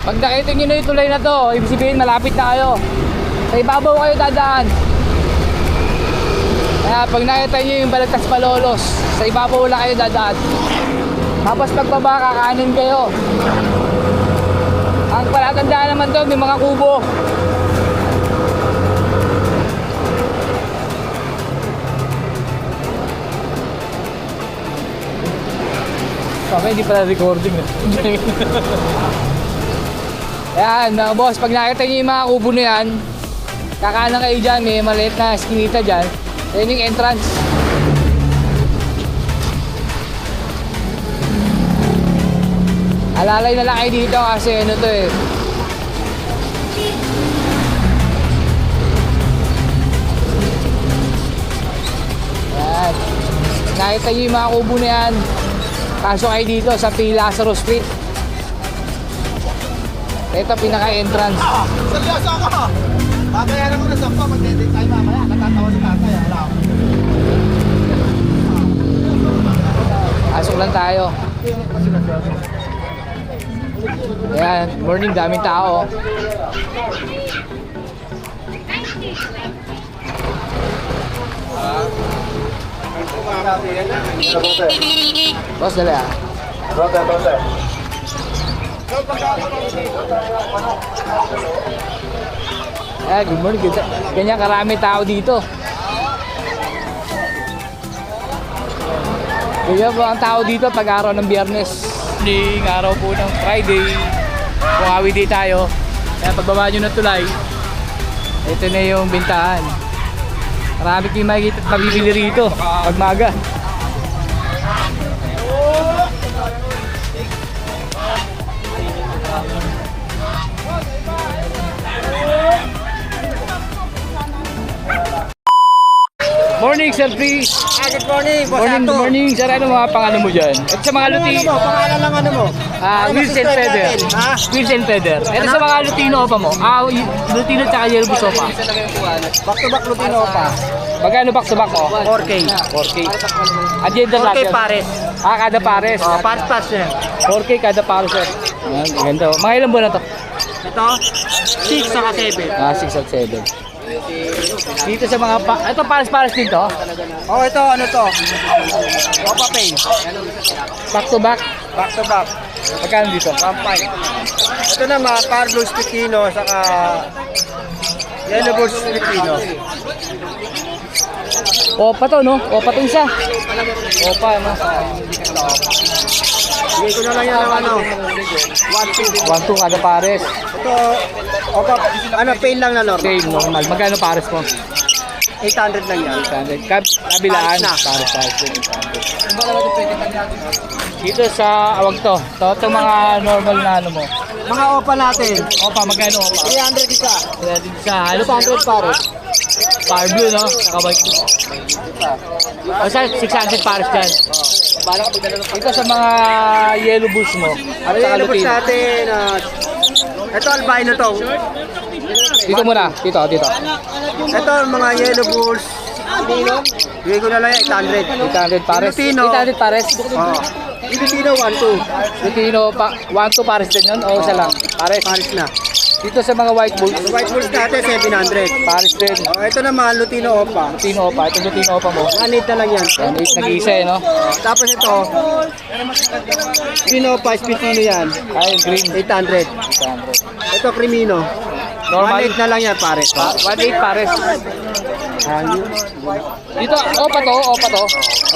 Pag nakita nyo na yung tulay na to, ibig sabihin malapit na kayo. Sa ibabaw kayo dadaan. Kaya pag nakita nyo yung Balagtas Malolos, sa ibabaw lang kayo dadaan. Tapos pagbaba, kakanin kayo. Ang palatandaan naman to, may mga kubo. Okay, hindi pala recording. Ayan, mga boss, pag nakita nyo yung mga kubo na yan, kakanan kayo dyan, may maliit na skinita dyan. Yan yung entrance. Alalay na lang kayo dito kasi ano to eh. Ayan. Nakita nyo yung mga kubo na yan. Pasok kayo dito sa P. Lazaro Street. Ito pinaka-entrance. Seryoso ako! Babayaran ko na sa mag-edit tayo mamaya. Natatawa si tatay. Alam. Pasok lang tayo. Ayan, morning, daming tao. Boss, dali ah. Good morning. Ganyan karami tao dito. Ganyan po ang tao dito pag araw ng Biyernes. Araw po ng Friday. Bukawi day tayo. Kaya pagbaba nyo ng tulay, ito na yung bintahan. Marami kayong makikita at mabibili rito pag maga. Morning, Sir P. Good morning, boss. Good morning, Sir. Ano mga pangalan mo dyan? At sa mga Lutino, Pangalan lang ano mo? Wheels and Feather. Ha? Wheels and Feather. Ito sa mga Lutino pa mo. Lutino at saka Yellow Busopa. Back to back Lutino pa. Magkano back to back mo? 4K. 4K. At gender 4K natin? pares. Kada pares. Pares yan. 4K kada pares, Sir. Ayan, ganda. Mga ilang buwan na to? Ito, 6 saka 7. 6 at 7. Dito sa mga ito pares din to? Oh, ito ano to? Opa Pay. Back to back? Back to back. Magkano dito? 1.5. Ito na mga Carlos Pitino saka Yellow Bulls Pitino. Opa to, no? Opa to isa. Opa, no? Bigay ko na lang yan ng ano. 1.2. 1-2 kada pares. Ito, opa, ano, pain lang na normal. Okay, normal. Magkano pares mo? 800 lang yan. 800. Kabilaan. Pares na. Pares. Dito sa awag to. Ito mga normal na ano mo. Mga opa natin, Opa, magkano opa? 300 isa. Kaya dito sa ano 600 pares. Power blue, no? Saka white blue. O sa 600 pares dyan. Dito sa mga yellow bulls mo. At Ano saka yung lubos Lutino. natin? Ito, albino to. Dito muna. Dito. Ito, mga yellow bulls. Bigay ko na lang yan, 800. 800 pares. Lutino. 800 pares. Oo. Lutino, 1.2. Lutino pa. 1-2 pares din yun. O isa lang. Pares. Pares na. Dito sa mga white bulls. Yung white bulls natin, 700. Pares din. Oh, ito naman, Lutino Opa. Lutino pa. Ito Lutino pa mo. 1.8 na lang yan. Yan, 8 nag-iisa eh, no? Tapos ito, Lutino Opa, Spitino yan. Ay, green. 800. 800. Ito, Crimino. Normal. 1.8 na lang yan, pares. 1-8 pares. Dito, opa to.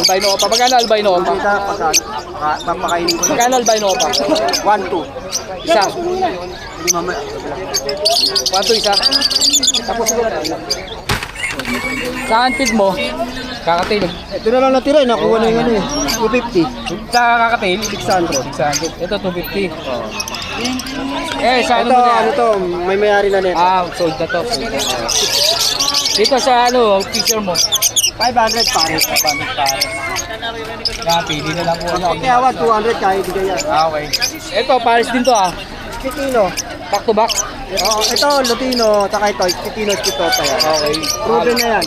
Albino opa. Magkano albino opa? Kita, papakainin ko. Magkano albino opa? 1.2. Isa. Hindi mamaya. 1-2 isa. Tapos sa handpid mo, kakatail. Ito na lang natira, nakuha na yung ano eh. 250. Sa kakatail, 600. 600. Ito 250. Sa ano Ito, mo na? ano to, may mayari na nito. Sold na to. Dito sa ano, picture mo. 500 pares. Pili na lang po. Kaya 200 kahit bigay yan. Okay. Ito, Paris din to Spitino. Back to back. Oo, ito, Lutino, tsaka ito, Spitino, Spitota yan. Okay. Proven na yan.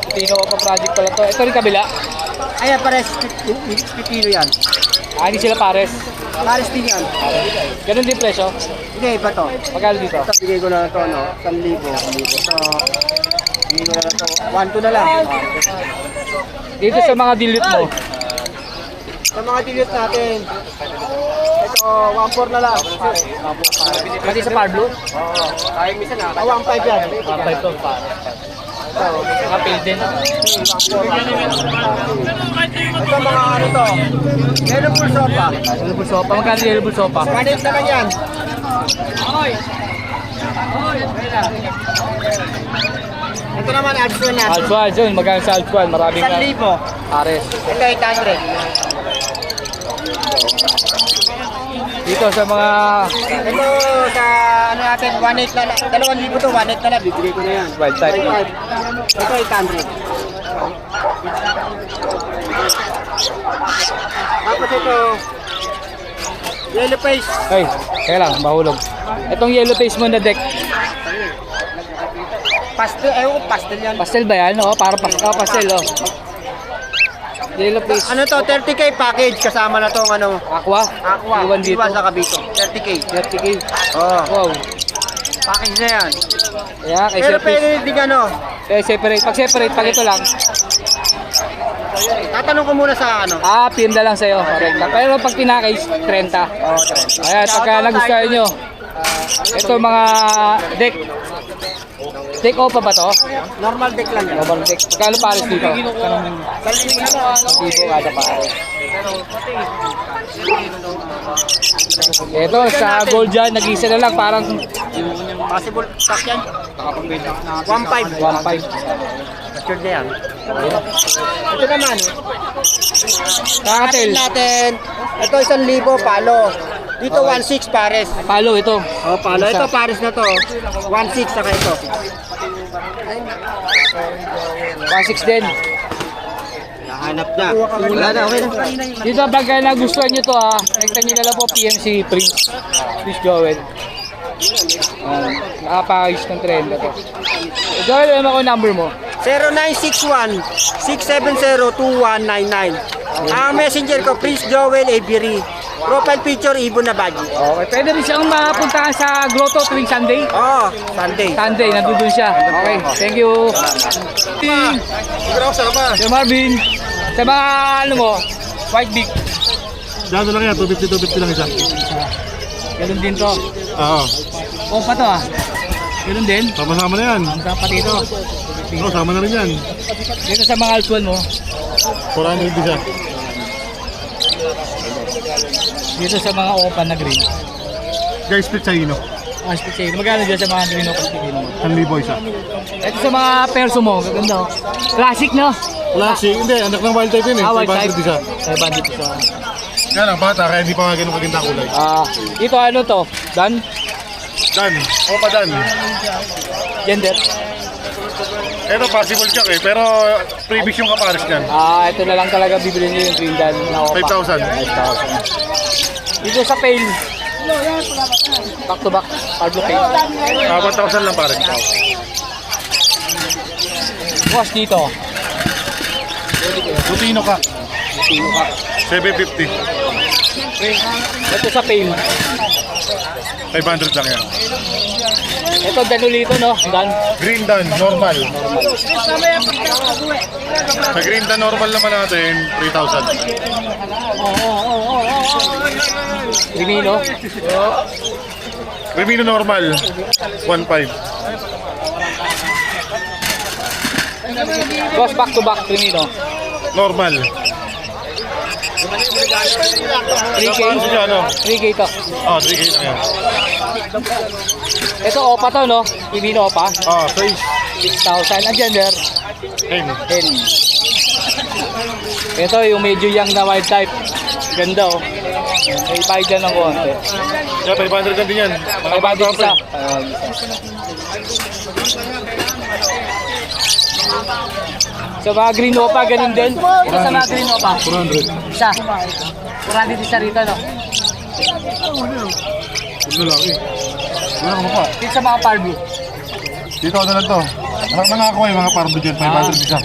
Pino pa project pala to. Ito rin kabila. Ayan, pares, Spitino yan. Hindi sila pares. Paris din yan. Ganun din presyo. Hindi, iba to. Magkano dito? Ito, bigay ko na to, no? 1,000. So, bigay ko na to. 1,2 na lang. Dito sa mga dilute mo. Sa mga dilute natin, ito, 1,4 na lang. Pati sa par blue? Oo. Kaya minsan na. 1,5 yan. 1.5 to. Mga paid din. Ito mga ano to. Yellow bull sopa. Yellow bull sopa. Magkano yellow bull sopa? 1,8 naman yan. Ito naman, Adson natin. Altuan, yun. Magkano sa Altuan? Maraming 1,000. Ares. Ito, 800. Dito sa mga Ito sa ano natin, 1,800 na lang. 2,000 to, 1,800 na lang. Bibigay ko na yan. wild type. Ito, 800. Tapos ito, yellow face. Ay, kaya lang, mahulog. Itong yellow face mo na deck. Pastel, ko pastel yan. Pastel ba yan? Oo, para pastel, oh. Yellow face. Ano to, 30k package kasama na tong ano, Aqua. Aqua. Iwan dito. Iwan sa Kabito. 30k. 30k. Oh, Wow. package na yan. Kaya, kay Pero Sir Chris. pwede din ano, Separate. Pag separate, pag ito lang. tatanong ko muna sa ano. PM na lang sa'yo. Correct. Pero pag pinakage, 30. Oh, 30. Ayan, pagka nagustuhan nyo. Ito mga deck. Deck o pa ba to? Normal deck lang yan. Normal deck. Pagkano pares dito? Salibig na ano. Dito kada pares. Ito sa gold dyan, nag-isa na lang parang Possible stock yan. 1,500. 1.5. Sure na yan. Ito naman. Kakatel. Natin. Ito 1,000 palo. Dito 1,600 pares. Palo ito. Oh, palo. Ito pares na to. 1,600 saka ito. 1.6 din. Nahanap na. Wala na, okay na. Dito pagka nagustuhan nyo to rekta nyo na lang po PMC Prince. Prince Joel. Nakapakis ng trend na to. Joel, ano ako number mo? 0961-670-2199. Ang messenger ko, Prince Joel Avery. Profile picture, Ibon na Baji. Okay, pwede rin siyang mapuntahan sa Grotto tuwing Sunday. Oh, Sunday. Sunday, nandun siya. Okay, thank you. Sir Marvin, sa mga ano mo, White Beak. Dano lang yan, 250 lang isa. Ganun din to. Oo. O pa to Ganun din. Sama-sama na yan. Ang dapat dito. Oo, sama na rin yan. Dito sa mga altuan mo. 400 isa. Dito sa mga open na green. Guys, split sa ino. Split magkano dyan sa mga green open split mo? 1,000 isa. Ito sa mga perso mo, gaganda. Classic, no? Classic. Hindi, anak ng wild type yun eh. Wild type. 500 isa. 500 isa. Kaya lang, bata, kaya hindi pa nga ganun kaganda kulay. Ito ano to? Dan? Dan. O pa Dan. Gender? Ito, possible check eh. Pero previous yung kapares niyan. Ito na lang talaga bibili niyo yung green dan na opa. 5,000. 5,000. Dito sa pail. Back to back. Pablo pail. 1,000 lang pare. Boss dito. Lutino ka. 750. Ito sa pail. 500 lang yan. Ito danulito, no? Dan. Green Dan, normal. Sa green Dan normal naman natin, 3,000. Rimino. Remino normal, 1,500. Boss back to back Rimino. Normal. 3K. Ano siya, ano? 3K to. 3K lang yan. Ito opa to, no? Rimino opa. Size. 6,000. Ang gender. 10. 10. Ito yung medyo young na wild type. Ganda, oh. May bayad dyan ng konti. Yeah, 500 lang din yan. May bayad din isa. So mga green opa, ganun din. Ito sa mga green opa. 400. Isa. 400 isa rito, no? Ito lalaki. Wala ka mukha. Dito sa mga parby. Dito ano lang to. Anak na nga ako eh, mga parbo dyan. 500 isa.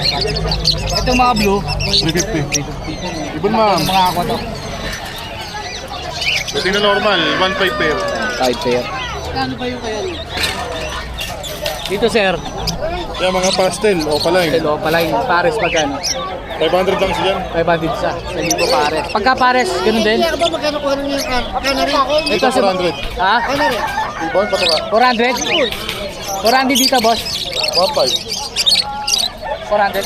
Itong mga blue. 350. Ibon ma'am. Mga ako to. Lutino normal, 1.5 pair. 5 pair. Dito sir, Yan mga pastel, opaline. hello, palay, pares magkano? 500 lang siya. 500 sa 1,000 pares. Pagka pares, ganun din? Ito sa 400. Ha? Ibon, patuka. 400? 400 dito boss. 1.5. 400.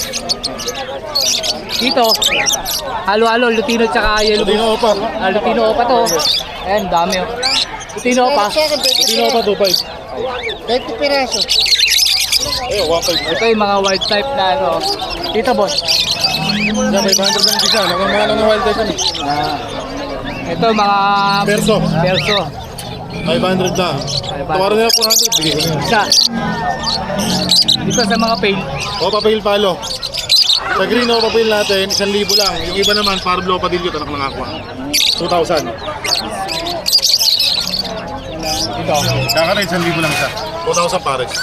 Dito, halo-halo, Lutino tsaka yellow. Lutino opa. Lutino pa to. Ayan, dami oh. Lutino pa. Lutino opa, 2.5. 20 piraso. Eh, 1.5. Ito yung mga wild type na ano. Dito boss. Yan, 500 lang siya. Nakamahal lang ng wild type yan eh. Ito mga Perso. perso. 500 lang. Tawaran nila 400. Bigay ko na yun. Isa. Dito sa mga pail. Opa pail palo. Sa green opa pail natin, 1,000 lang. Yung iba naman, Parblo Padillo, anak ng aqua. 2,000. Dito. Kaka na 1,000 lang siya. 2,000 pares.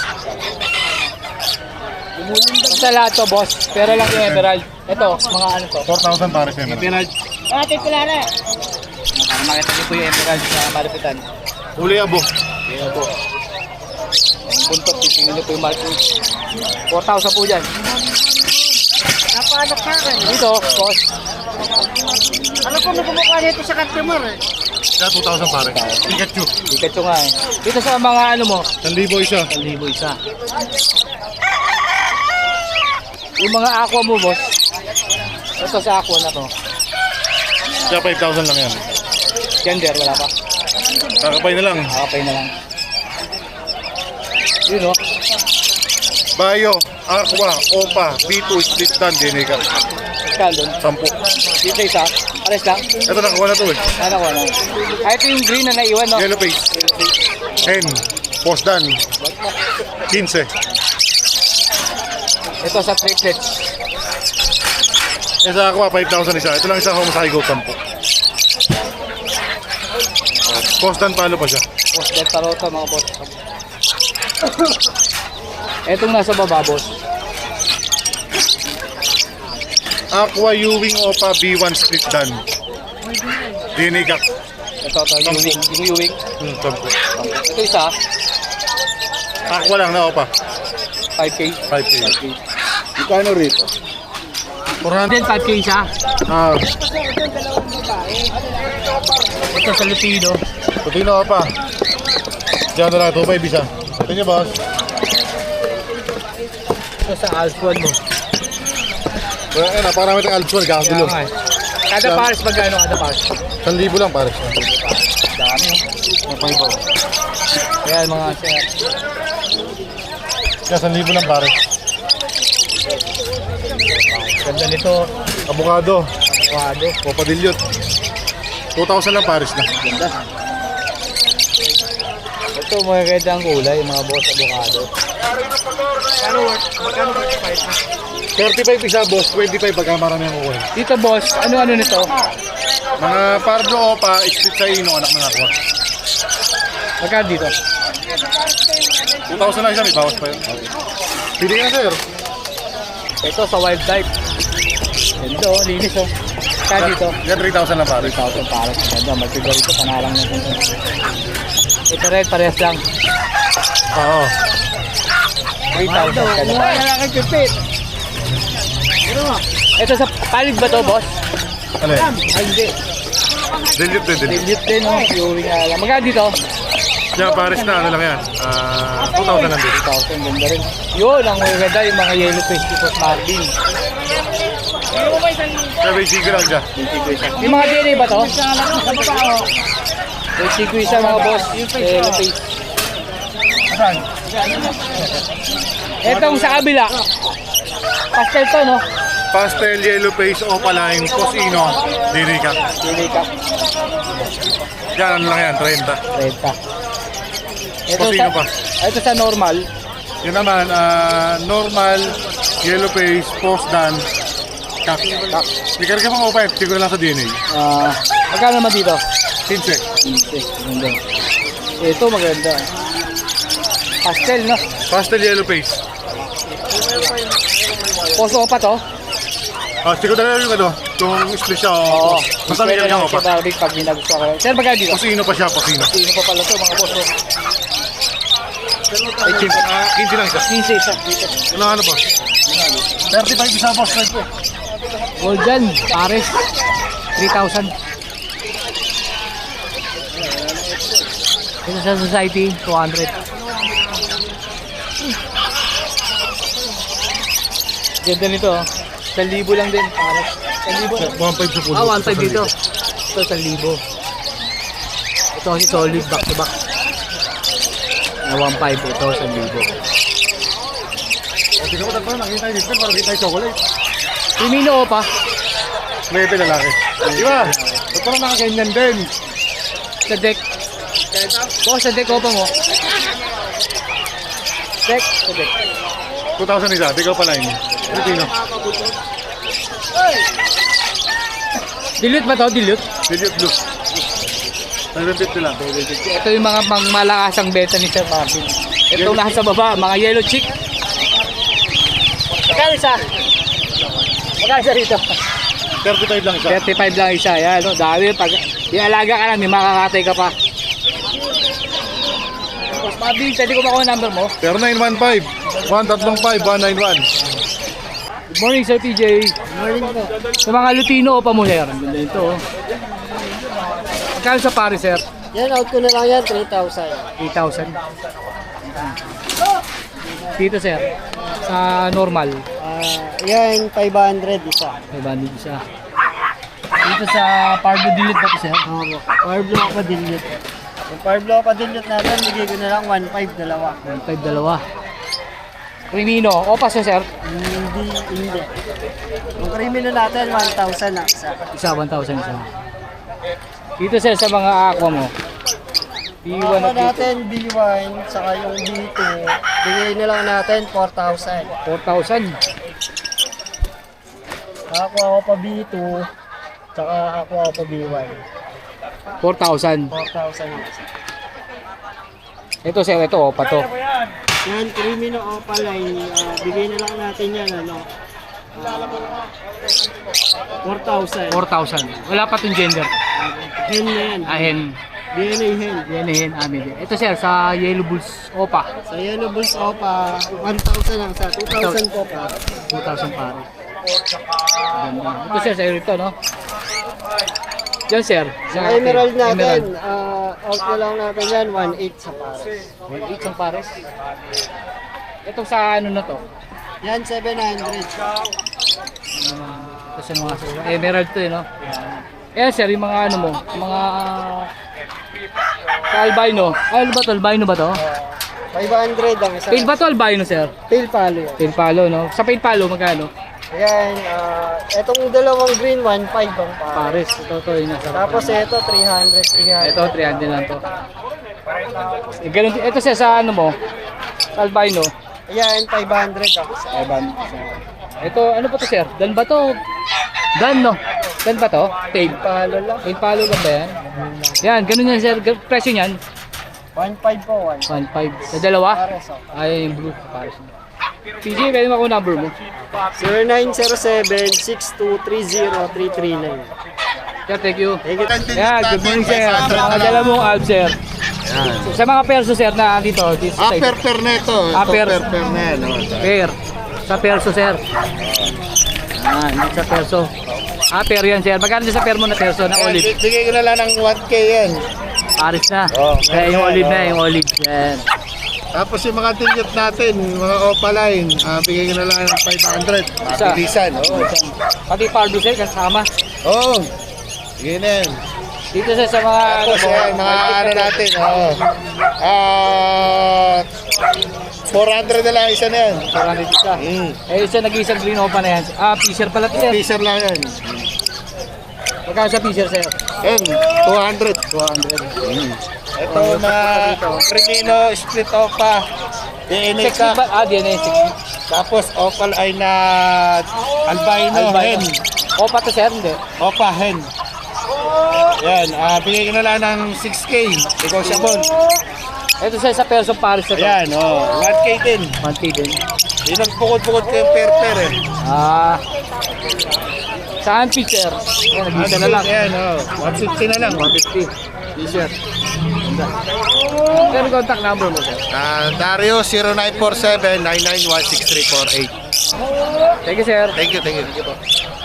Sa lahat to boss. Pero lang yung emerald. Ito, mga ano to. 4,000 pares yan. Emerald. Ate Pilara. Para makita niyo po yung emerald sa Malapitan. Uli abo. Ayan po. Ang buntot, titingnan niyo po yung market. 4,000 po dyan. Napalok sa akin. Dito, boss. Alam ko, nagkumukha nito sa customer eh. Siya 2,000 pares. Pikachu. Pikachu nga eh. Dito sa mga ano mo, 1,000 isa. 1,000 isa. Yung mga aqua mo, boss. Ito sa aqua na to. Siya 5,000 lang yan. Gender, wala pa. Kakapay na lang. Nakapay na lang. Yun oh. Bayo, Aqua, Opa, B2, Split Stand, Dinika. Iskal doon. 10. Dito isa. Alis lang. Ito nakakuha na to eh. Ano ko na. Ay, ito yung green na naiwan, no? Yellow face. Hen. Postdan. 15. Ito sa triplets. Yan sa Aqua, 5,000 isa. Ito lang isa Homosai Goat 10. Postdan palo pa siya. Boss, dead parota mga boss. Etong nasa baba, boss. Aqua Ewing Opa B1 Split Dan. Dinika. Ito, yung Ewing. 10. Ito isa, Aqua lang na Opa. 5K. 5K. 5K. Ikano rito? 400, 5K isa. Ah, Ito sa Lutino. Lutino Opa. Diyan na lang, 2.5 isa. Ito niyo boss. Ito sa Alphon mo. Wala na, parang may Alpswell, kakagulo. Kaya nga eh. Kada pares, magkano kada pares? 1,000 lang pares. Dami oh. Kaya mga sir. Kaya 1,000 lang pares. Ganda nito. Avocado. Avocado. Opa Dilyot. 2,000 lang pares na. Ganda. Ito mga gandang kulay, mga boss avocado. 35 isa boss, 25 pagka marami ang kukuhin. Dito boss, ano nito? Mga Pardo Opa, split sa ino, anak ng aqua. Magkano dito? 2,000 lang isa, may bawas pa yun. Pili ka sir. Ito sa wild type. Ganda oh, linis oh. Kaya dito? Yan 3,000 lang pares. 3,000 pares. Ganda, magtigal ito, panalang na ito. Ito rin, parehas lang. Oo. 3,000. Ganda. Wala na kay Pipit. Ito sa palig ba to boss? Ano yan? Ay hindi. Dilyot din, dilyot. Dilute din oh. Yung nga lang. Magkano dito? Yan pares na, ano lang yan. 2,000 lang din. 2,000, ganda rin. Yun, ang maganda yung mga yellow face dito sa Martin. Kaya basic lang siya. Yung mga DNA ba to? Basic ko isa mga boss. Yellow face. Saan? Etong sa kabila. Pastel to, no? Pastel, yellow face, opaline, cosino, dinika. DNA ka. Yan, ano lang yan, 30. 30. Ito Cosino pa. Ito sa normal. Yun naman, normal, yellow face, postdan, kak. Hindi ka rin pang opa, siguro lang sa DNA. Magkano naman dito? 15. Ganda. Ito maganda. Pastel, no? Pastel, yellow face. Poso pa to? Siguro na lang yung ano, Kung split siya, Oo. basta may Pwede kanya lang ko pa. sa Barbie pag ginagusto ko. Sir, magkano dito? Pasino pa siya, pasino. Sino pa pala to mga boss? Oh. Ay, 15 lang isa. 15 isa. Dito. Ano ba? 35 isa boss, right po. Gold dyan, Pares. 3,000. Ito sa society, 200. Ganda nito, oh. 1,000 lang din, Pares. 1,000. 1.5 sa pulo. 1,500 dito. Ito, 1,000. Ito kasi solid, back to back. 1,500, ito, 1,000. Hindi ka pa nakita tayo dito, para kita tayo chocolate. Primino pa. Level lalaki. Di ba? Ba't parang nakaganyan din? Sa deck. Boss, sa deck, opa mo. Deck, sa deck. 2,000 isa, di ka pa line. Filipino. Dilute ba to? Dilute? Dilute blue. 750 lang. Ito yung mga malakasang beta ni Sir Martin. Ito nasa baba, mga yellow chick. Magkano isa? Magkano isa rito? 35 lang isa. 35 lang isa. Yan, no? Dami. Pag ialaga ka na, may makakatay ka pa. Boss Bobby, pwede ko makuha number mo? 0915 135 191. Good morning, Sir PJ. Good morning po. Sa mga Lutino, opa mo, Sir. Ang ganda ito, oh. Magkano sa pare, Sir? Yan, out ko na lang yan, 3,000. 8,000. Dito, Sir. Sa normal. Yan, 500 isa. 500 isa. Dito sa Pardo Dilute ba ito, Sir? Oo, power block pa dilute. Yung power block pa dilute natin, bigay ko na lang 1,500 dalawa. 1,500 dalawa. Crimino. Opa siya, Sir. Hindi. Yung krimino natin, 1,000 na isa. Isa, 1,000 isa. Dito, Sir, sa mga aqua mo. B1 Ako at B2. natin, B1, saka yung B2, bigay na lang natin 4,000. 4,000. Nakakuha ko pa B2, saka nakakuha ko pa B1. 4,000. 4,000 na isa. Ito, Sir, ito, opa to. Yan, Crimino Opaline, bigay na lang natin yan, ano, 4,000. 4,000. Wala pa itong gender. Hen na yan. Ahen. DNA hen. Yan, ahen. Amin. Ito, Sir, sa Yellow Bulls, opa. Sa Yellow Bulls Opa, 1,000 lang sa 2,000 po pa. 2,000 pare. Ganda. Ito, Sir, sa ito, no? Diyan, Sir. Sa Emerald natin, out na lang natin yan, 1,800 sa pares. 1,800 ang pares. Ito sa ano na to? Yan, 700. Ito sa mga emerald to, no? Ayan, Sir, yung mga ano mo, mga sa albino. Ay, ano ba to? Albino ba to? 500 ang isa. Pale ba to albino, Sir? Pale palo yan. Pale palo, no? Sa pale palo, magkano? Ayan, etong dalawang green, 1,500 ang pares. Pares. Ito, yung nasa. Tapos ito, 300. Ito, 300 lang to. Ganun, ito, Sir, sa ano mo? Sa albino. Ayan, 500 ang isa. Ito, ano pa to, Sir? Dan ba to? Dan, no? Dan ba to? Tail. Palo lang. Pale palo lang ba yan? Yan, ganun yan, Sir. Presyo niyan? 1,500 po, 1,500. 1,500. Sa dalawa? Pares, oh. Ay, yung blue. Pares. PJ, pwede mo ako number mo. 0907-6230-339. Sir, thank you. Thank you. Yeah, good morning, Sir. Sa mga dala mong alp, Sir. Sa mga perso, Sir, na dito sa side. Per na ito. Per na yan. Per. Sa perso, Sir. Sa perso. Per yan, Sir. Magkano dyan sa per mo na perso na olive? Bigay ko na lang ng 1K yan. Paris na. Oh, Kaya yung olive na, yung olive. Yan. Tapos yung mga tinyot natin, mga opaline, bigay ko na lang ng 500. Mabilisan. Pati pardo, Sir, kasama. Oo. Sige na yan. Dito, Sir, sa mga Tapos yan, mga ano natin, 400 na lang isa na yan. 400 isa. Eh, isa nag-iisang green opa na yan. Fisher pala, Sir. Fisher lang yan. Magkano sa Fisher, Sir? Yan, 200. 200. Ito na Crimino split opa. DNA ka. DNA 60. Tapos opal ay na albino hen. Opa to, Sir, hindi. Opa hen. Yan, bigay ko na lang ng 6K. Negotiable. Ito, Sir, sa perso Paris na to. Ayan, 1K din. 1K din. Di nagpukod-pukod ko yung per eh. Saan pitcher? Ayan, nag-isa na lang. Ayan, 150 na lang. 150. T-shirt. Sir, contact number mo, sir. Dario 0947-991-6348. Thank you, sir. Thank you, thank you.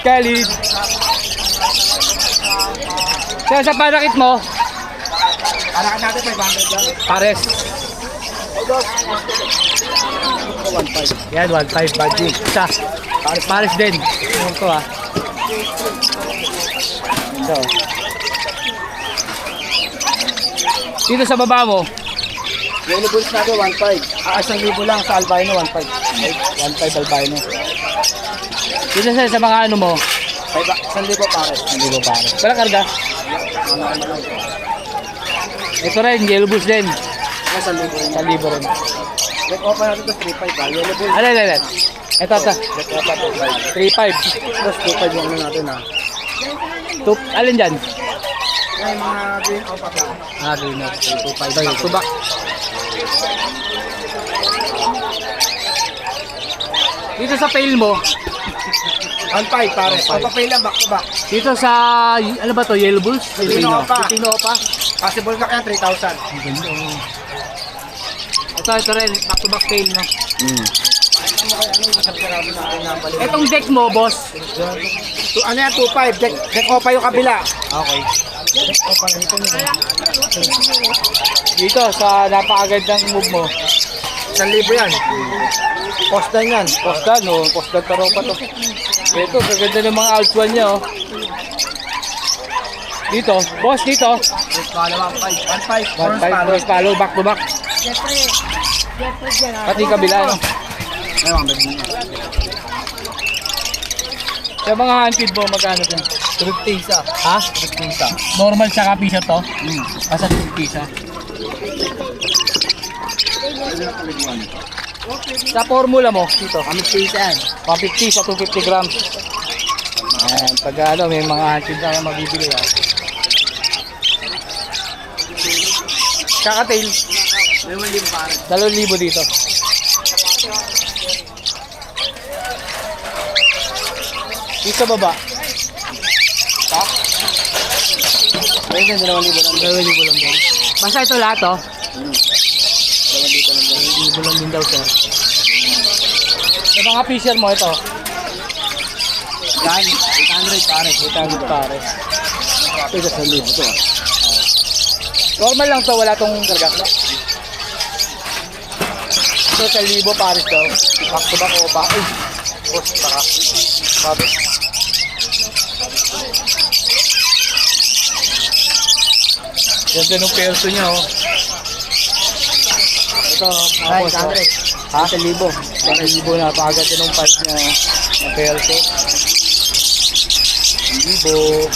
Khalid. Sir, sa panakit mo? Parakan natin 500 lang. Pares. Yan, 1.5 budget. Isa. Pares din. Ano to ah. Ito. Dito sa baba mo, Yellow bulls natin 1.5. 1,000 lang sa albino 1.5. 1.5 albino. Dito sa mga ano mo, 1,000 pare. hindi ba pare? Wala karga? Ito rin, yellow bulls din. 1,000 rin. 1,000 rin. Let open natin to 3.5 Yellow bulls. Alin. Ito. Let open 3.5. Tapos 2.5 lang natin ha. Alin dyan? Ay, mga green opa pa. Green na. 2.5. Tubak. Dito sa pail mo, 1.5 pare. Papapay lang back to back. dito sa, ano ba to, yellow bulls? Pilipino pa. Pilipino pa. Possible ka kaya 3,000. Ang ganda, oh. Ito rin, back to back pail na. Itong deck mo, boss. Ano yan, 2.5. Deck opa yung kabila. Okay. Dito sa napakagandang move mo. 1,000 yan. Postan yan. Postan, oh. Postan taro pa to. Ito, kaganda ng mga altuan niya, oh. Dito, boss, dito. 1.5. 1.5 cross follow, back to back. Pati kabila, no? Sa mga handfeed mo, magkano din? 50 isa. Ha? 50 isa. Normal tsaka piso to? Asa 50 isa? Sa formula mo, dito? 50 isa yan. 150 sa 250 grams. Ayan, pag ano, may mga handfeed na mabibili, ha? Kakatail, 2,000 dito. Dito baba. Ha? Ayun, 2,000 lang. 2,000 lang din. Basta ito lahat, oh. 2,000 lang din daw, sir. Sa mga fisher mo, ito. Yan, 800 pare. 800 pare. Ito sa libo to. Normal lang to, wala tong karga. Ito sa 1,000 pares daw. Back to back o back. Ay, boss, baka. Sabi. Ganda ng perso niya, oh. Ito, mga boss, oh. 500. Ha? 1,000. 1,000 na. Pagaganda ng pipe niya, oh. Na perso. 1,000.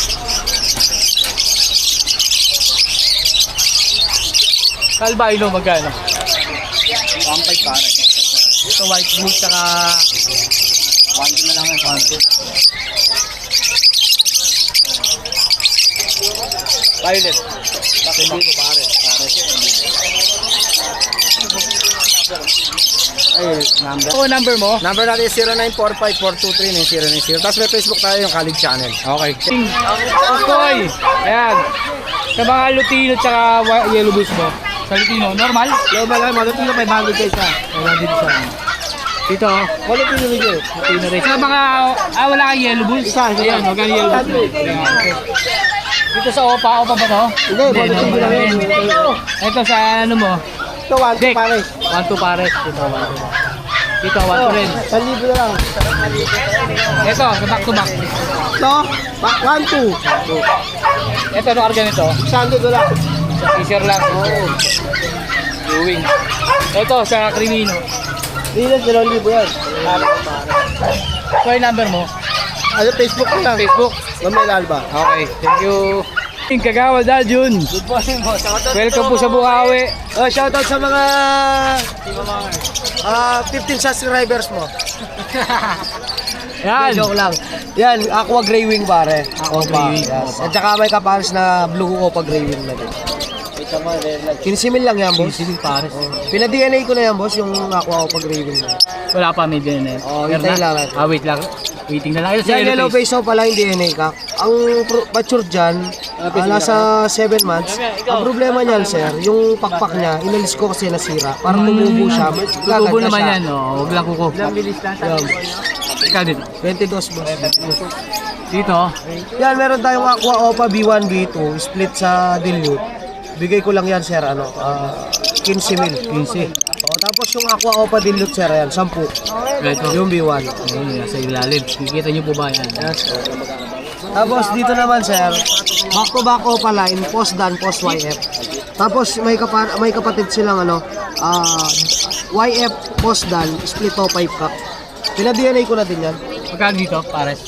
Albino, magkano? 1.5 pare. Ito white bull, saka 1 na lang yan. 1,2. Violet. 1,000 pare. Ay, number. Ito number mo? Number natin is 0945-423-9090. Tapos may Facebook tayo yung Khalid Channel. Okay. Okay. Ayan. Sa mga Lutino tsaka yellow bulls mo. Sa Lutino, normal? Global lang, malutong na 500 guys ha. Wala dito sa dito, oh. Quality nyo video. Lutino rin. Sa mga, wala kang yellow bulls? Isa. Ayan, magkano yellow bulls? Ayan. Dito sa opa ba to? Hindi, quality nyo lang yun. Ito sa ano mo? Ito, 1 Deck. pare. 1,2 pares. Dito, 1,2. Dito, 1,2 rin. 1,000 na lang. Ito, sa back to back. Ito, 1-2. Ito, ano karga nito? 100 na lang. Sa fisher lang. Doing. Ito, sa Crimino. Rilas, 2,000 yan. So, yung number mo? Ano, Facebook ko lang. Facebook. Mamel Alba. Okay, thank you. Kagawa Daljun. Good morning po. Welcome po sa Bukawi. Shoutout sa mga 15 subscribers mo. Yan. Joke lang. Yan, Aqua Grey Wing pare. Aqua Grey Wing. Yes. At saka may kapares na Blue Copa Grey Wing na din. 15,000 lang yan, boss. Sinig pares. Pina-DNA ko na yan, boss, yung Aqua Copa Grey Wing na. Wala pa, may din eh. Oh, hintay lang. wait lang. Waiting na lang. Ito sa Yan, yellow face pala yung DNA ka. Ang mature dyan, nasa 7 months. Ang problema niyan, sir, yung pakpak niya, inalis ko kasi nasira. Parang tumubo siya. Tubo naman yan, no? Huwag lang kuko. Yan, Ikaw dito. 22 boss. Dito. Yan, meron tayong Aqua Opa B1, B2, split sa dilute. Bigay ko lang yan, sir, 15 mil. 15. O, tapos yung Aqua Opa dilute, sir, yan, 10. Ito. Yung B1. Ayun, nasa ilalim. Kikita niyo po ba yan? Yes, sir. Tapos dito naman, sir, back to back Opa line, post dan, post YF. Tapos may kapatid silang YF, post dan, split to 5 cup. Pina-DNA ko na din yan. Magkano dito, pares?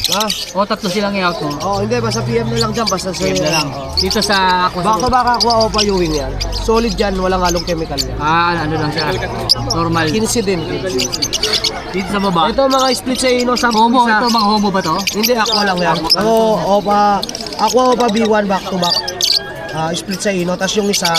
Ha? O, tatlo silang i-out mo. Oo, hindi, basta PM na lang dyan, basta sa Game na lang. Dito sa ako. Back to back Aqua Opa Ewing yan. Solid yan, walang halong chemical yan. Ano lang siya. Normal. 15 din. Dito sa baba. Ito mga split sa ino, 10 Homo, isa. ito mga homo ba to? Hindi, Aqua lang yan. Aqua Opa B1 back to back. Split sa ino, tapos yung isa,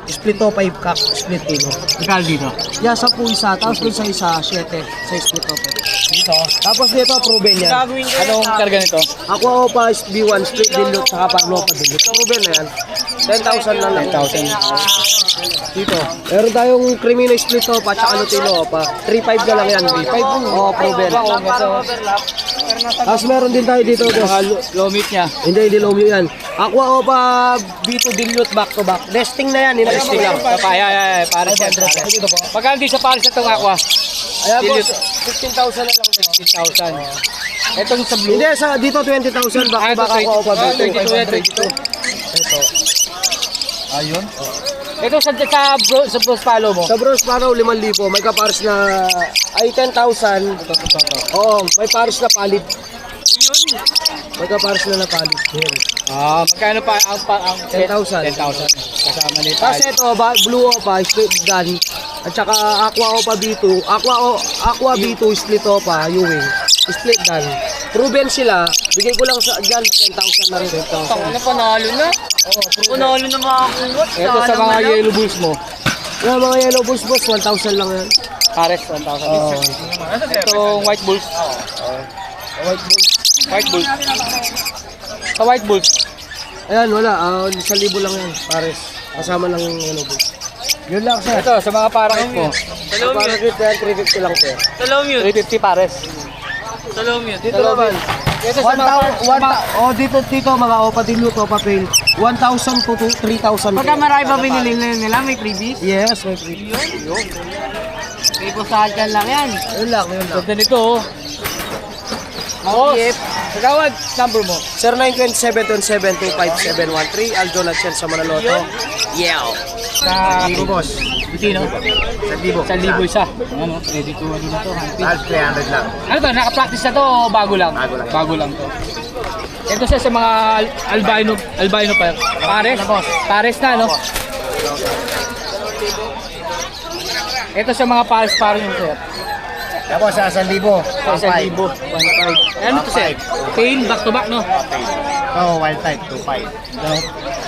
split to 5 cup, split ino. Magkano dito? Yan, 10 isa, tapos dun sa isa, 7 sa split to 5. Dito. Tapos dito, proven yan. Anong karga nito? Aqua Opa B1, split dilute, saka Parlo Opa dilute. Proven na yan. 10,000 na lang. 10,000. Dito. Meron tayong Crimino split Opa, tsaka Lutino Opa. 3.5 na lang yan. 3.5 Oo, proven. Tapos meron din tayo dito, boss. Mga low meat niya. Hindi Lomio yan. Aqua Opa B2 dilute back to back. Nesting na yan. Testing lang. Papaya, pares yan. Magkano dito sa pares na itong aqua? Ayan, Dilute. boss. 15,000 na lang. 15,000. Itong sa blue. Hindi, dito 20,000 back to back Aqua Opa B2. 22. Ito. Ayun. Ito sa bros follow mo. Sa Bros Paro, 5,000. May kapares na, ay 10,000. Oo, may pares na palit. May kapares na napalit. Magkano pa ang 10,000. 10,000. Kasama nito. Tapos ito, Blue Opa, split gun. At saka Aqua Opa B2. Aqua B2, split Opa, Ewing. Split gun. Proven sila. Bigay ko lang sa dyan, 10,000 na rin. 10,000. Ano, panalo na? Panalo na makakuha. Ito sa mga yellow bulls mo. Yung mga yellow bulls, boss, 1,000 lang yan. Pares 1,000. Itong white bulls. White bulls. White bulls. Sa white bulls. Ayan, wala. 1,000 lang yan. Pares. Kasama lang yung yellow bulls. Yun lang, sir. Ito sa mga parang mo. Talong Para yun. kit yan, 350 lang, sir. Talong yun. 350 pares. Talong yun. Dito naman. Ito sa mga dito mga Opa dilute, Opa fail. 1,000 to 3,000. Pagka marami pa binili nila, may freebies. Yes, may free. May pusahan ka lang yan. Yun lang, yun lang. ganda nito. Oh. Kagawad, number mo. 0927-27-25713 Aljo Nagsen sa Manaloto. Yeah. Sa boss. Bitino. 1,000. 1,000 isa. Ano, ready to ano na to, Al 300 lang. Ano to, naka-practice na to o bago lang? Bago lang to. Ito siya sa mga albino pa. Pares. Pares na, no? Ito sa mga pares yung sir. Tapos sa 1,000. Sa 1,000. 1,500. Ano to sir? Pain, back to back, no? Oh, wild type 2.5. No.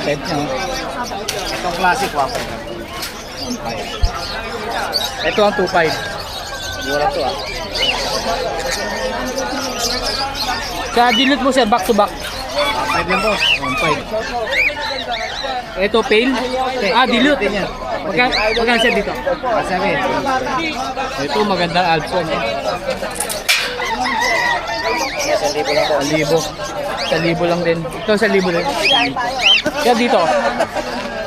Type niya. Itong classic 1.5. Ito ang 2.5. Mura to ah. Sa dilute mo sir, back to back. 5 lang boss. 1.5. Ito pain. Dilute. Magkano sir dito? 7. Ito magandang Alpson. 1,000 lang po. 1,000 lang din. Ito 1,000 din. Yan dito.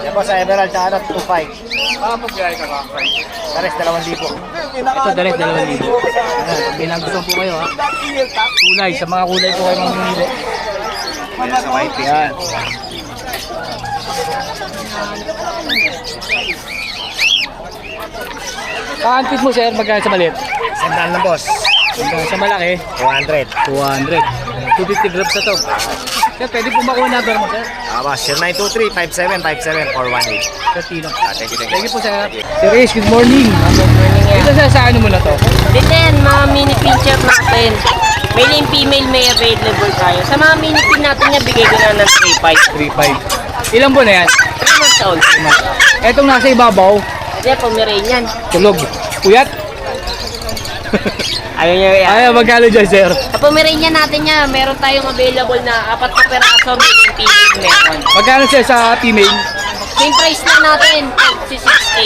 Yan po sa Emerald tsaka 2.5. Pares 2,000. Ito direct 2,000. Pag binagustuhan po kayo ha. Kulay. Sa mga kulay po kayo mamimili. Yan sa white fish. Yan. Kaantit mo sir, magkano sa maliit? Sandaan lang boss. Magkano sa malaki? 200. 200. 250 grams na to. Sir, pwede po makuha number mo sir? Boss, 0923-5757-418. Sir Tino. Thank you, Thank you po sir. Sir Ace, good morning. Ito sir, sa ano mo na to? Dito yan, mga mini pincher natin. Male and female may available tayo. Sa mga mini pin natin niya, bigay ko na ng 3.5. Ilan po na yan? 3 months old. Etong nasa ibabaw, Kasi Pomeranian. tulog. Puyat. Ayaw niya yan. Ay, magkano dyan, sir? Sa Pomeranian natin niya, meron tayong available na 4 na peraso, male and female meron. Magkano, sir, sa female? Same price na natin, 6K.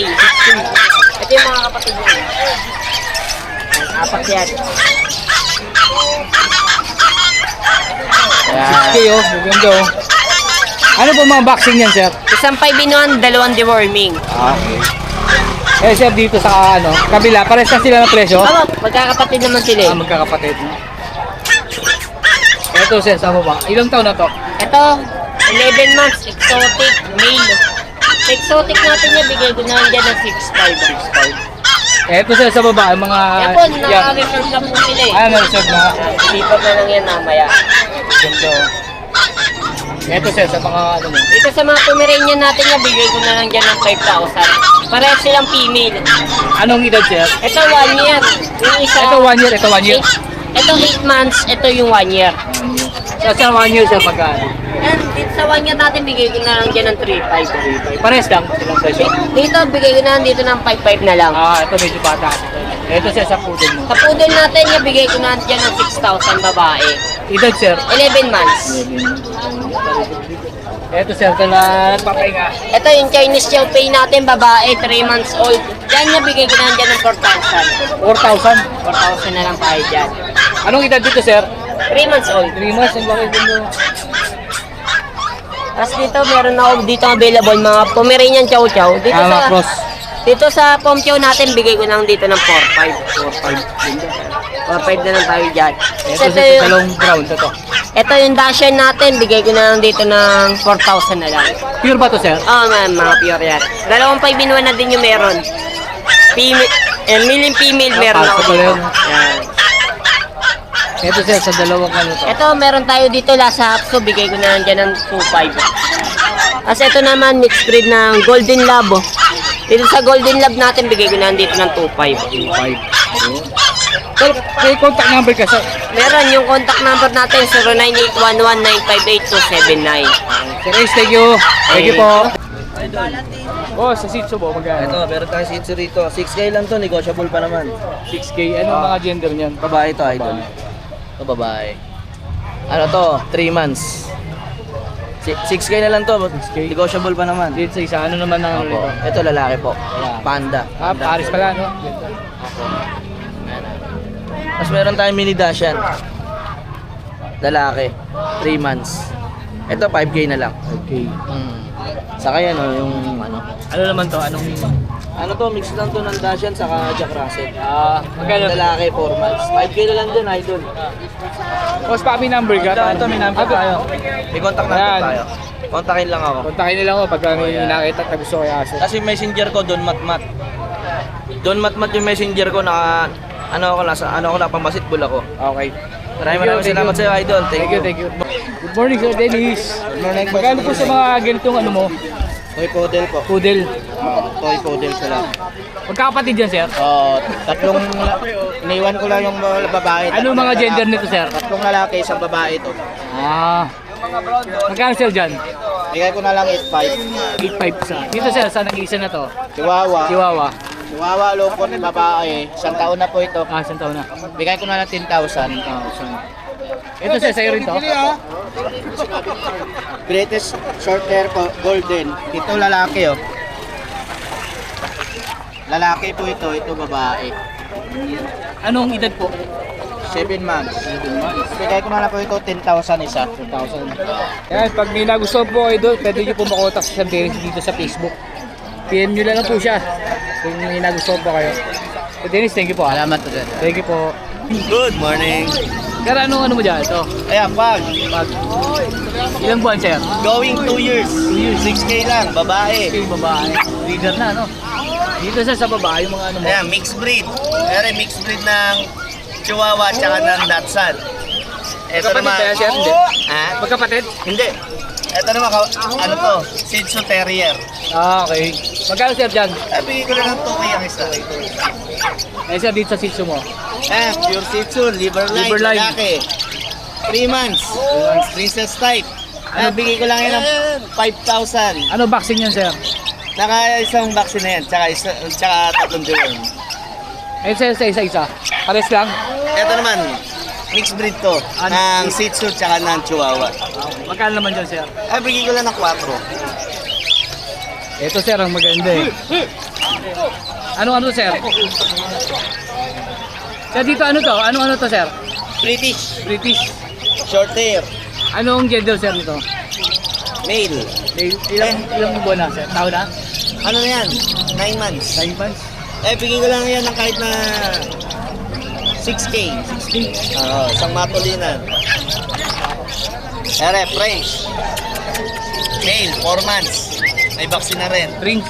Ito yung mga kapatid niya. Apat yan. Ayan. 6K, oh. Maganda, oh. Ano po mga boxing yan, sir? Isang 5-in-1, dalawang deworming. Okay. Eh, sir, dito sa ano, kabila, pares na sila ng presyo? Tama, magkakapatid naman sila eh. Magkakapatid. Ito, sir, sa ba? Ilang taon na to? Ito, 11 months, exotic, male. Sa exotic natin niya, bigay ko na dyan ng 6'5". Ito, sir, sa baba, mga... Yan po, naka-reserve na po sila eh. Ano, reserve na? Lipat na lang yan mamaya. Ganito. Ito, sir, sa mga ano mo. Dito sa mga Pomeranian natin niya, bigay ko na lang dyan ng 5,000. Parehas silang female. Anong edad, sir? Ito 1 year. Yung isa, Ito 1 year, ito 1 year. Ito 8 months, ito yung 1 year. So, sa 1 year, sir, magkano? And dito sa 1 year natin, bigay ko na lang dyan ng 3,500. Pares lang, silang presyo. Dito, bigay ko na lang dito ng 5,500 na lang. Ito medyo bata. Ito, sir, sa poodle mo. Sa poodle natin, niya, bigay ko na dyan ng 6,000 babae. Edad, sir? 11 months. Ito, sir, na nagpapahinga. Ito yung Chinese Chow Pei natin, babae, 3 months old. Yan niya, bigay ko na dyan ng 4,000. 4,000. 4,000 na lang tayo dyan. Anong edad dito, sir? 3 months old. 3 months, ang laki din mo. Tapos dito, meron ako dito available mga Pomeranian Chow Chow. Dito Mga sa cross. dito sa Pom Chow natin, bigay ko lang dito ng 4,500. 4,500 na lang tayo dyan. Ito, Ito, sir, talong brown. ito yung Dasher natin, bigay ko na lang dito ng 4,000 na lang. Pure ba to, sir? Mga pure yan. Dalawang 5-in-1 na din yung meron. Male and female meron palso ako pala dito. yun. Yan. Ito, sir, sa dalawang ano to. Ito, meron tayo dito Lhasa Apso, bigay ko na lang dyan ng 2,500. Kasi ito naman, mixed breed ng Golden Lab. Oh. Dito sa Golden Lab natin, bigay ko na lang dito ng 2,500. 5. Sir, may contact number ka, sir. Meron yung contact number natin, 09811958 Sir Ace, thank you. Thank you po. Oh, sa Sitso po, magkano? Ito, meron tayong Shih Tzu rito. 6K lang to, negotiable pa naman. 6K. Anong mga gender niyan? Babae to, idol. Ito, babae. Ano to? 3 months. 6K na lang to, 6K. negotiable pa naman. Dito sa isa, ano naman ang ano Opo. nito? Ito, lalaki po. Lalaki. Panda. Paris pala, no? Mas meron tayong mini Dashan. Lalaki. 3 months. Ito, 5K na lang. Okay. Saka yan, oh, yung ano. Ano naman to? Anong... Ano to, mix lang to ng Dashan saka Jack Russell. Magkano? Lalaki, 4 months. 5K na lang din, idol. Boss, pa may number ka? Ito, may number tayo. May contact number Ayan. tayo. Kontakin lang ako. Kontakin nila ako pag may nakita at gusto ko yung aso. Kasi messenger ko, Don Matmat. Don Matmat yung messenger ko na ano ako na pang-basketball ako. Okay. Maraming salamat sa iyo, idol. Thank you, thank you. Good morning, Sir Dennis. Good morning, Magkano po sa mga ganitong ano mo? Toy poodle po. Poodle. Toy poodle sila. Magkakapatid yan, sir? Tatlong iniwan ko lang yung babae. Ano mga gender nito, sir? Tatlong lalaki, isang babae ito. Magkano, sir, dyan? Bigay ko na lang 8.5. 8.5 sa. Dito, sir, sa nag-iisa na to? Chihuahua. Chihuahua. Chihuahua, locon, babae. 1 taon na po ito. Isang taon na. Bigay ko na lang 10,000. Ito, sir, sa'yo rin to? British short hair po, golden. Ito lalaki oh. Lalaki po ito babae. Anong edad po? 7 months. Bigay ko na lang po ito 10,000 isa. 1,000. Yan, pag may nagustuhan po kayo doon, pwede nyo po makontak si Sir Dennis dito sa Facebook. PM nyo lang po siya kung may nagustuhan po kayo. Sir Dennis, thank you po. Salamat po sir. Thank you po. Good morning. Sir, anong ano mo dyan? Ito, Ayan, pag ilang buwan, sir? going 2 years. 6K lang, babae. Okay, babae. Leader na, no? Dito sa babae, yung mga ano mo. Ayan, mixed breed. Pero mixed breed ng Chihuahua at saka ng Dachshund. Ito Magkapatid naman. ba yan, sir? Hindi. Ha? Magkapatid? Hindi. Ito naman, ano to? Shih Tzu Terrier. Okay. Magkano, sir, dyan? Bigay ko na lang 2K ang isa. Eh, sir, dito sa sitio mo. Pure Shih Tzu, liver line, Liver line. lalaki. 3 months. Princess type. Bigay ko lang yan ng 5,000. Ano vaccine yan, sir? Naka isang vaccine na yan, tsaka tatlong deworm. Eh, sir, sa isa-isa. Pares lang. Ito naman, mixed breed to. Ng Shih Tzu tsaka ng Chihuahua. Magkano naman dyan, sir? Ay, bigyan ko lang ng 4. Ito, sir, ang maganda eh. Ano sir? Sir, dito ano to? Ano to, sir? British, British. short hair, Anong gender, sir, nito? male. Ilang buwan na, sir? Tao na? Ano na yan? 9 months. 9 months? Eh, bigyan ko lang yan ng kahit na 6K. 6K. Oo, isang matulinan. Ere, French. Male, 4 months. May vaccine na rin. Ring.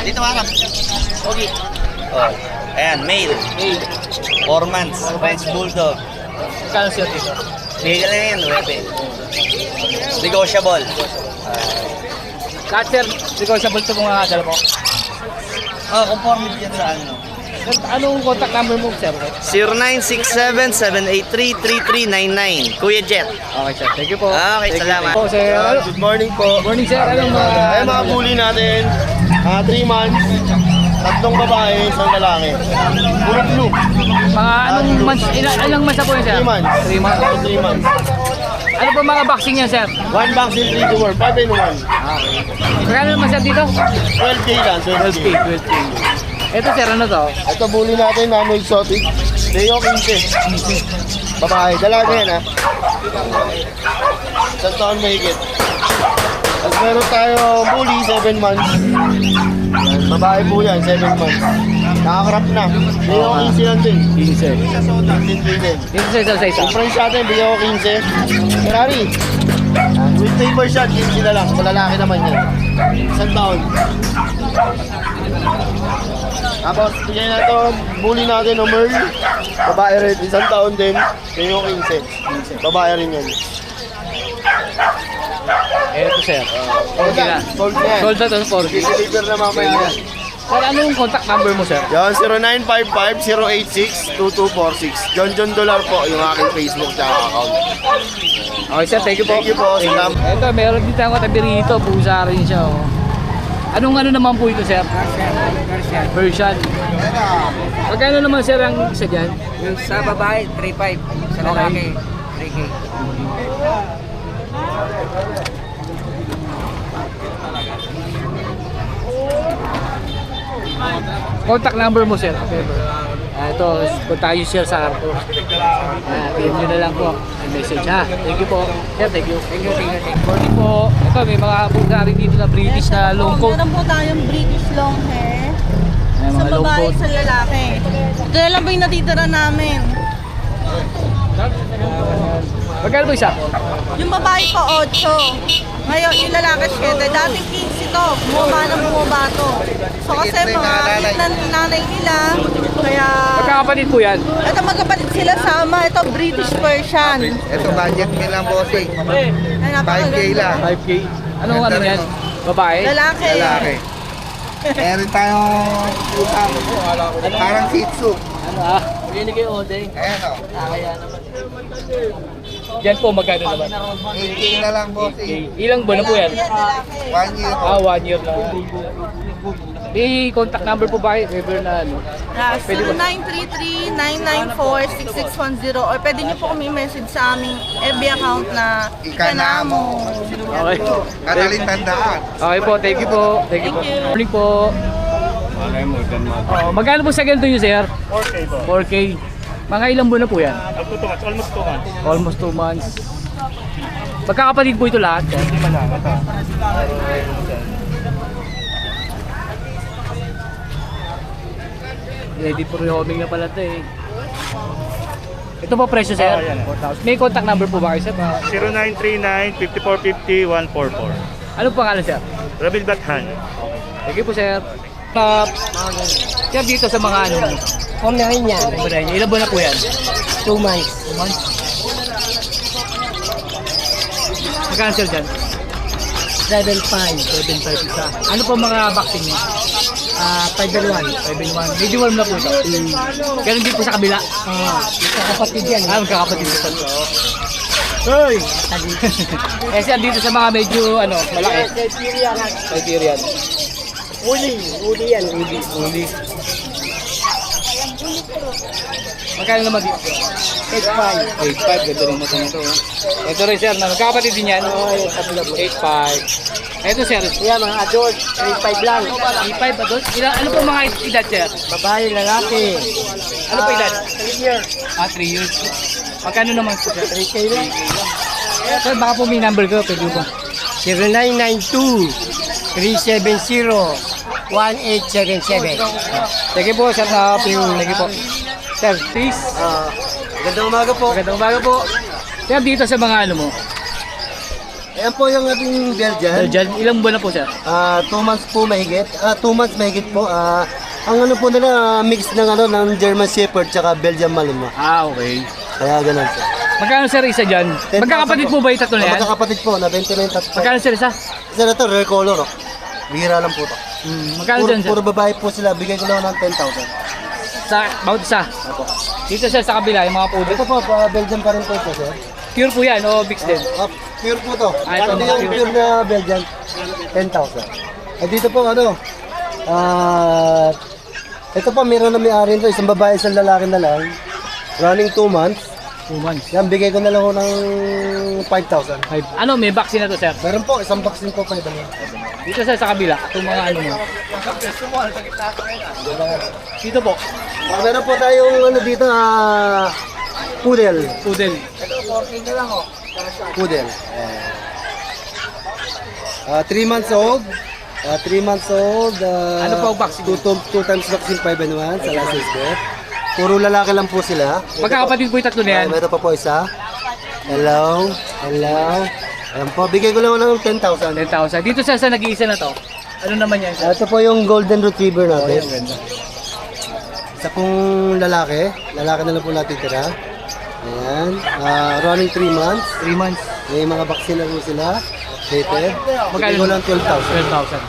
Dito harap. Okay. Oh, ayan, male. 4 months. French Bulldog. Magkano, sir, dito? Bigyan ko lang yan, 9. Negotiable. Lahat, sir, negotiable to mga dala mo. Oh, conforme yan sa ano. Sir, anong contact number mo, sir? 0967-783-3399. Kuya Jet. Okay, sir. Thank you po. Okay, Thank you salamat. po, sir. Good morning po. Morning, sir. Anong Ay, mga bully natin. 3 months. 3 babae, 1 lalaki. Puro blue. mga anong months, ilang months na po yun, sir? 3 months. 3 months. 3 months. Ano po mga vaccine yan, sir? 1 vaccine, 3 to work. 5 in 1. Magkano naman, sir, dito? 12K lang, 12K. 12K. Ito, sir, ano to? Ito bully natin, nano exotic. Leo 15. Babae, dalaga yan ha. 1 taon mahigit. At meron tayo bully, 7 months. Yan, babae po yan, 7 months. Nakakrap na. Leo 15 lang din. 15. 15K din. Dito, sir, sa isa. Yung French natin, bigyan ko 15. Ferrari. Yan, with paper shot, 15 na lang. Malalaki naman yan. 1 taon. Tapos, bigyan na ito, bully natin, no Merl. Babae rin, 1 taon din. Bigyan ko 15. Babae rin yan. Ito, sir. Sold na. Sold na yan. Sold na to, 4K. Deliver na mamaya yan. Sir, anong contact number mo, sir? Yan, 0955-086-2246. John Dollar po yung aking Facebook na account. Okay, sir. Thank you po. Thank you po. Salamat. Ito, meron din tayong katabi rito. Pusa rin siya, oh. Anong ano naman po ito, sir? Persian. Magkano naman, sir, ang isa dyan? Yung sa babae, 3.5. Sa lalaki, 3K. Contact number mo, sir. Ito, punta kayo, sir, sa Arto. PM nyo na lang po. Message, ha? Thank you po. Sir, thank you. Thank you. Morning po. Ito, may mga pusa rin dito na British na long coat. Meron po tayong British long hair. Ayan, Sa mga long babae, coat. sa lalaki. Ito na lang po yung natitira namin. Magkano po isa? Yung babae po, 8. Ngayon, yung lalaki, 7. Dating 15 to. Bumaba na bumaba to. So kasi mga hit ng nanay nila. Kaya, Magkakapatid po yan. ito magkapatid sila sama. Ito British Persian. Ito, budget nilang bossing. Ay, napakaganda. 5K. Anong ano yan? Babae? Lalaki. Meron tayong utang. Parang Shih Tzu. Ano ah? Binigay Ode. Ayan o. Yan po, magkano naman? 8K na lang bossing. Okay. Ilang buwan na po yan? Yan, lalaki. 1 year. 1 year na. May contact number po ba? Ever na ano? 0933-994-6610 or pwede niyo po kami message sa aming FB account na Ikanamo. Okay. Kadaling tandaan. Okay po, thank you po. Thank you po. Thank you. Morning po. Oh, magkano po sa ganito nyo, sir? 4K po. 4K. Mga ilang buwan na po yan? Up to 2 months, almost 2 months. Almost 2 months. Magkakapatid po ito lahat. Lima lang, ito. Ready for rehoming na pala ito eh. Ito po presyo, sir? Oo, yan. 4,000. May contact number po ba kayo, sir? 0939-5450-144. Ano pangalan, sir? Rabil Bathan. Thank you po, sir. Sir, dito sa mga ano, Online yan. ilang buwan na po yan? 2 months. 2 months. Magkano, sir, dyan? 7.5. 7.5 isa. Ano po mga vaccine niyo? 5 and 5-in-1. 1. Medyo warm na po ito. Ganun din po sa kabila. Kapatid yan. Magkakapatid ito. Hoy! Eh, sir, dito sa mga medyo, ano, malaki. Criterion. Uli yan. Uli. Magkano naman dito? 8.5. 8.5, ganda rin natin ito. Ito rin sir, magkakapatid din yan. 8.5. Ito sir, Yan, mga adult, 3.5 lang. 8.5 ba doon? Ano po mga edad sir? Babae, lalaki. Ano pa edad? 3 years. 3 years. Magkano naman po sir? 3K lang. Sir, baka po may number ko, pwede po. 0992-370-1877. Sige po, sir, na sige po. Sir, please. Magandang umaga po. Magandang umaga po. Sir, dito sa mga ano mo. Ayan po yung ating Belgian. Diyan, ilang buwan na po sir? 2 months po mahigit. 2 months mahigit po. Ang ano po nila, mix ng ano ng German Shepherd tsaka Belgian Malinois. Okay. Kaya ganun sir. Magkano sir isa dyan? 10,000 Magkakapatid po ba yung tatlo na yan? Magkakapatid po na 29 tatlo. Magkano sir isa? Isa na to, rare color. Oh. Bihira lang po to. Magkano Puro, dyan sir? puro babae po sila. Bigay ko lang ng 10,000. Sa, bawat isa? Dito sir sa kabila, yung mga poodle. Ito po, Belgian pa rin po ito sir. Pure po yan o mixed din? Pure po to. Ito, Ito yung pure na Belgian, 10,000. At dito po ano, ito po meron na may-ari nito, isang babae, isang lalaki na lang. Running 2 months. 2 months. Yan, bigay ko na lang ho ng 5,000. Ano, may vaccine na to sir? Meron po, isang vaccine po pa iba niya. Dito sir sa kabila, itong mga ano mo. Dito po, Meron po tayong ano dito, poodle. poodle. Poodle. 3 months old. 3 months old. Ano po ang vaccine? 2 times vaccine 5 and 1 sa last step. Puro lalaki lang po sila. Magkakapatid po yung tatlo na yan? Meron pa po isa. Hello. Hello. Ayan po, bigay ko lang ng 10,000. 10,000. Dito sir sa nag-iisa na to, ano naman yan sir? Ito po yung golden retriever natin. Ganda. Isa pong lalaki. Lalaki na lang po natin tira. Ayan. Running 3 months. 3 months. May mga vaccine na po sila. Rated. Bigay Magkano? ko lang 12,000. 12,000.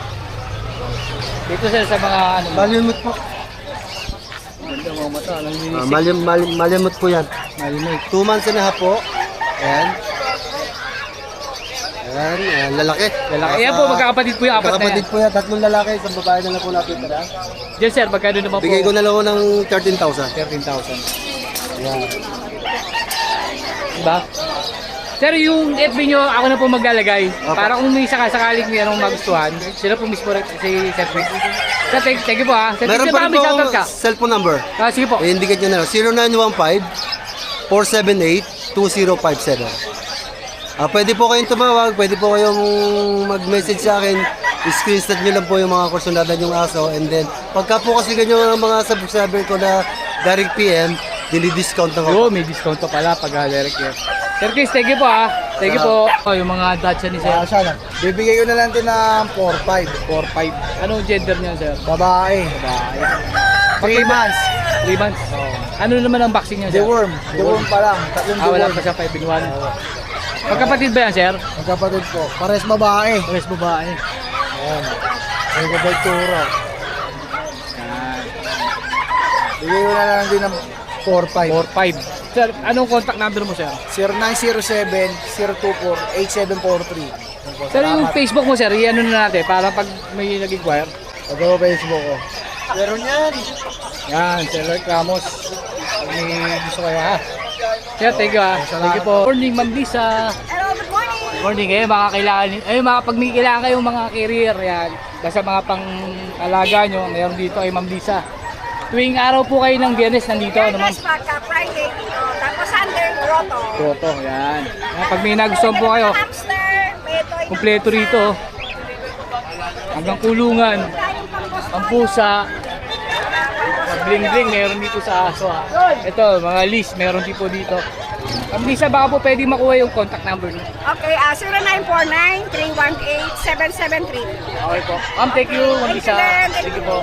Dito sir sa mga ano mo. Malimut po. Ganda mga mata. Anong minisip? Malimut po yan. Malimut. 2 months and a half po. Ayan. Ayan. Lalaki. Lalaki. Ayan po, magkakapatid po yung apat na yan. Magkakapatid po yan. 3 lalaki. Isang babae na lang po natin tira. Diyan sir, magkano naman po? Bigay ko na lang ho ng 13,000. 13,000. Ayan. Diba? Sir, yung FB nyo, ako na po maglalagay. Para kung may sakaling may anong magustuhan, sila po mismo rin si Sir Chris. Sir, thank you po ha. Sir, Meron Chris, pa baka rin may po shoutout ka. cellphone number. Sige po. I-indicate nyo na lang. 0915-478-2057. Pwede po kayong tumawag, pwede po kayong mag-message sa akin. I-screenshot nyo lang po yung mga kursunada yung aso. And then, pagka po kasi ganyan mga subscriber ko na direct PM, dili-discount na ko. May discount pa pala pag direct yun. Sir Chris, thank you po ha. Thank you po. Yung mga Dachshund ni Sir. Sana. Bibigay ko na lang din ng 4.5. 4-5. Anong gender niya Sir? Babae. Babae. 3 months. 3 months. Ano naman ang vaccine niya Sir? Deworm. Deworm pa lang. Tatlong Wala deworm. pa siya 5 in 1. Magkapatid ba yan Sir? Magkapatid po. Pares babae. Pares babae. Ayan. May babaytura. Bigay ko na lang din ng 4.5. 4-5. Sir, anong contact number mo Sir? 0907-0248-743. Sir, yung Facebook mo Sir, i-ano na natin para pag may nag-inquire. Pag-o Facebook ko. Meron yan. Yan, Sir Lloyd Ramos. Pag may gusto kayo ha. Sir, thank you ha. Thank you po. Morning, Ma'am Lisa. Hello, good morning. Good morning kayo, mga kailangan. Pag may kailangan kayong mga career, yan. Basta mga pang-alaga nyo, mayroon dito ay Ma'am Lisa. Tuwing araw po kayo ng Biyernes nandito, ano ma'am? Yes, pagka Friday dito. Tapos Sunday, grotto. Grotto, yan. Pag may nagustuhan po kayo, Hamster, may toy. kumpleto rito. Hanggang kulungan, ang pusa, bling-bling, meron dito sa aso ha. Ito, mga list, meron din po dito. Ma'am Lisa, baka po pwede makuha yung contact number niyo. Okay, 0949-318-773. Okay po. Ma'am, thank you, Ma'am Lisa. Thank you, Thank you po.